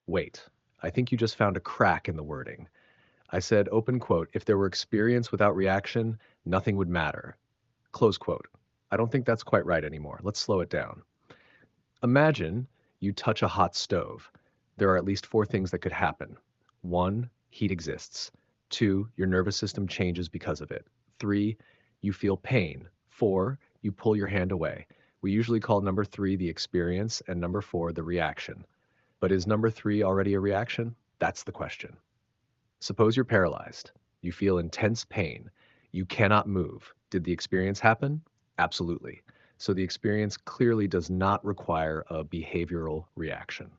Wait, I think you just found a crack in the wording. I said, open quote, if there were experience without reaction, nothing would matter. Close quote. I don't think that's quite right anymore. Let's slow it down. Imagine you touch a hot stove. There are at least four things that could happen. One, heat exists. Two, your nervous system changes because of it. Three, you feel pain. Four, you pull your hand away. We usually call number three the experience and number four the reaction. But is number three already a reaction? That's the question. Suppose you're paralyzed. You feel intense pain. You cannot move. Did the experience happen? Absolutely. So the experience clearly does not require a behavioral reaction.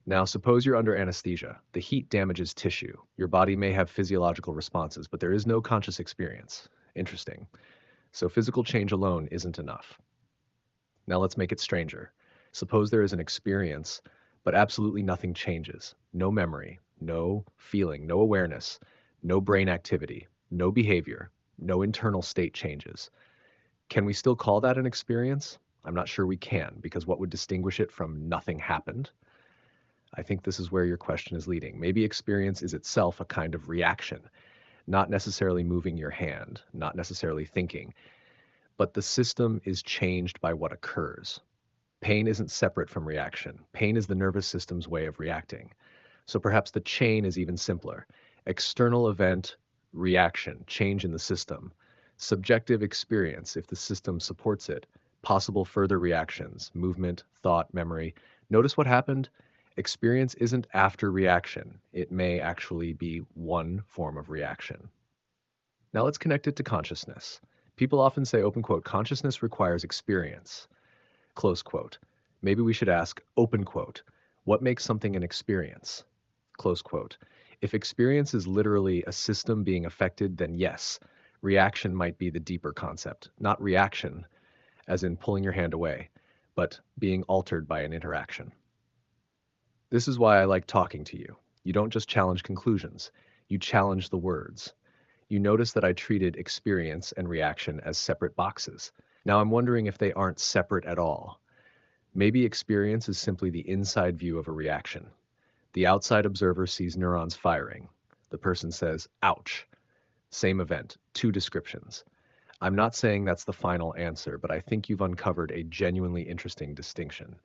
Now, suppose you're under anesthesia. The heat damages tissue. Your body may have physiological responses, but there is no conscious experience. Interesting. So physical change alone isn't enough. Now let's make it stranger. Suppose there is an experience, but absolutely nothing changes. No memory, no feeling, no awareness, no brain activity, no behavior, no internal state changes. Can we still call that an experience? I'm not sure we can, because what would distinguish it from nothing happened? I think this is where your question is leading. Maybe experience is itself a kind of reaction, not necessarily moving your hand, not necessarily thinking, but the system is changed by what occurs. Pain isn't separate from reaction. Pain is the nervous system's way of reacting. So perhaps the chain is even simpler. External event, reaction, change in the system. Subjective experience, if the system supports it. Possible further reactions, movement, thought, memory. Notice what happened? Experience isn't after reaction. It may actually be one form of reaction. Now let's connect it to consciousness. People often say, open quote, consciousness requires experience. Close quote. Maybe we should ask, open quote, what makes something an experience? Close quote. If experience is literally a system being affected, then yes, reaction might be the deeper concept. Not reaction, as in pulling your hand away, but being altered by an interaction. This is why I like talking to you. You don't just challenge conclusions, you challenge the words. You notice that I treated experience and reaction as separate boxes. Now I'm wondering if they aren't separate at all. Maybe experience is simply the inside view of a reaction. The outside observer sees neurons firing. The person says, ouch. Same event, two descriptions. I'm not saying that's the final answer, but I think you've uncovered a genuinely interesting distinction.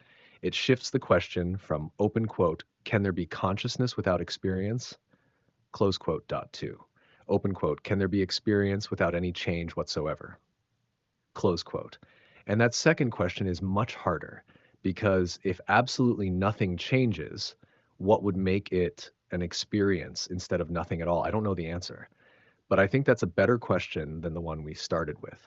It shifts the question from open quote, can there be consciousness without experience? Close quote, dot two. Open quote, can there be experience without any change whatsoever? Close quote. And that second question is much harder because if absolutely nothing changes, what would make it an experience instead of nothing at all? I don't know the answer, but I think that's a better question than the one we started with.